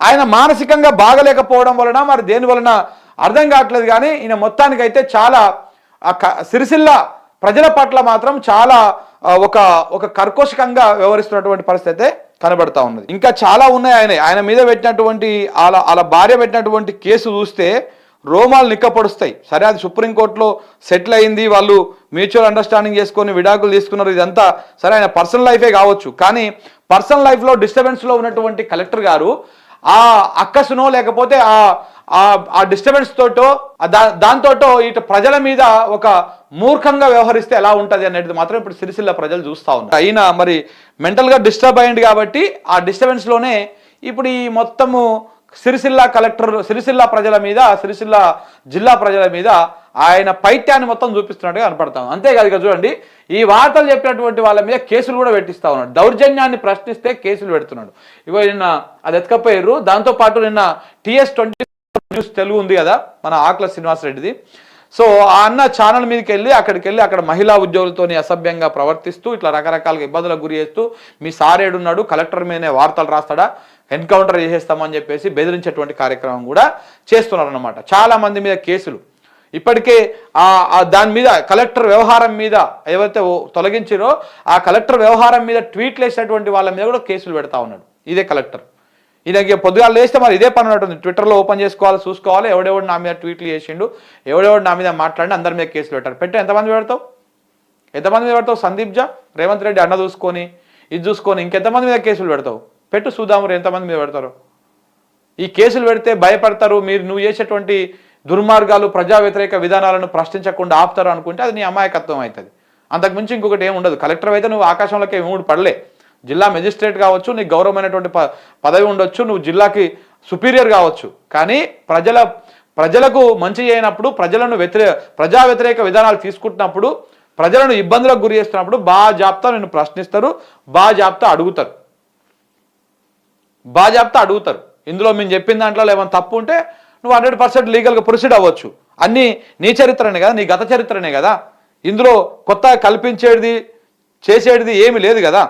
ఆయన మానసికంగా బాగలేకపోవడం వలన మరి దేని వలన అర్థం కావట్లేదు. కానీ ఈయన మొత్తానికైతే చాలా సిరిసిల్ల ప్రజల పట్ల మాత్రం చాలా ఒక కర్కోశకంగా వ్యవహరిస్తున్నటువంటి పరిస్థితి కనబడతా ఉన్నది. ఇంకా చాలా ఉన్నాయి. ఆయన మీద పెట్టినటువంటి అలా భార్య పెట్టినటువంటి కేసు చూస్తే రోమాలు నిక్కపొడుస్తాయి. సరే, అది సుప్రీంకోర్టులో సెటిల్ అయింది, వాళ్ళు మ్యూచువల్ అండర్స్టాండింగ్ చేసుకొని విడాకులు తీసుకున్నారు, ఇదంతా సరే ఆయన పర్సనల్ లైఫే కావచ్చు. కానీ పర్సనల్ లైఫ్లో డిస్టర్బెన్స్లో ఉన్నటువంటి కలెక్టర్ గారు ఆ అక్కసునో లేకపోతే ఆ డిస్టర్బెన్స్ తోటో దాంతోటో ఇటు ప్రజల మీద ఒక మూర్ఖంగా వ్యవహరిస్తే ఎలా ఉంటుంది అనేది మాత్రం ఇప్పుడు సిరిసిల్ల ప్రజలు చూస్తూ ఉన్నారు. అయినా మరి మెంటల్గా డిస్టర్బ్ అయ్యింది కాబట్టి ఆ డిస్టర్బెన్స్లోనే ఇప్పుడు ఈ మొత్తము సిరిసిల్ల కలెక్టర్ సిరిసిల్ల ప్రజల మీద, సిరిసిల్ల జిల్లా ప్రజల మీద ఆయన పైత్యాన్ని మొత్తం చూపిస్తున్నట్టుగా కనపడతాం. అంతేకాదు ఇక చూడండి, ఈ వార్తలు చెప్పినటువంటి వాళ్ళ మీద కేసులు కూడా పెట్టిస్తా ఉన్నాడు. దౌర్జన్యాన్ని ప్రశ్నిస్తే కేసులు పెడుతున్నాడు. ఇగో నిన్న అది ఎత్తుకపోయారు. దాంతోపాటు నిన్న TS24 న్యూస్ తెలుగు ఉంది కదా, మన ఆకుల శ్రీనివాసరెడ్డిది. సో ఆ అన్న ఛానల్ మీదకి వెళ్ళి అక్కడ మహిళా ఉద్యోగులతోని అసభ్యంగా ప్రవర్తిస్తూ ఇట్లా రకరకాలుగా ఇబ్బందులకు గురి చేస్తూ మీ సారేడున్నాడు, కలెక్టర్ మీదనే వార్తలు రాస్తాడా, ఎన్కౌంటర్ చేసేస్తామని చెప్పేసి బెదిరించేటువంటి కార్యక్రమం కూడా చేస్తున్నారు అన్నమాట. చాలా మంది మీద కేసులు ఇప్పటికే దాని మీద కలెక్టర్ వ్యవహారం మీద ఏవైతే తొలగించారో ఆ కలెక్టర్ వ్యవహారం మీద ట్వీట్లు వేసినటువంటి వాళ్ళ మీద కూడా కేసులు పెడతా ఉన్నాడు ఇదే కలెక్టర్. ఈయనకి పొద్దుగాలు లేస్తే మరి ఇదే పని ఉంటుంది, ట్విట్టర్లో ఓపెన్ చేసుకోవాలి, చూసుకోవాలి, ఎవడెవడు నా మీద ట్వీట్లు చేసిండు, ఎవడెవడు నా మీద మాట్లాడి అందరి మీద కేసులు పెట్టారు. ఎంతమంది పెడతావు? సందీప్ జా, రేవంత్ రెడ్డి అన్న చూసుకొని ఇది చూసుకొని ఇంకెంతమంది మీద కేసులు పెడతావు? పెట్టు చూద్దాము ఎంతమంది మీద పెడతారు. ఈ కేసులు పెడితే భయపడతారు, నువ్వు చేసేటువంటి దుర్మార్గాలు ప్రజా వ్యతిరేక విధానాలను ప్రశ్నించకుండా ఆపుతారు అనుకుంటే అది నీ అమాయకత్వం అవుతుంది. అంతకుమించి ఇంకొకటి ఏమి ఉండదు. కలెక్టర్ అయితే నువ్వు ఆకాశంలోకి ఏమి పడలే, జిల్లా మెజిస్ట్రేట్ కావచ్చు, నీకు గౌరవమైనటువంటి పదవి ఉండొచ్చు, నువ్వు జిల్లాకి సుపీరియర్ కావచ్చు. కానీ ప్రజలకు మంచి చేయనప్పుడు, ప్రజా వ్యతిరేక విధానాలు తీసుకుంటున్నప్పుడు, ప్రజలను ఇబ్బందులకు గురి చేస్తున్నప్పుడు బాజాప్తా నిన్ను ప్రశ్నిస్తారు, బాజాప్తా అడుగుతారు. ఇందులో మేము చెప్పిన దాంట్లో ఏమైనా తప్పు ఉంటే నువ్వు 100% లీగల్గా ప్రొసీడ్ అవ్వచ్చు. అన్నీ నీ చరిత్రనే కదా, నీ గత చరిత్రనే కదా, ఇందులో కొత్తగా కల్పించేది చేసేది ఏమీ లేదు కదా.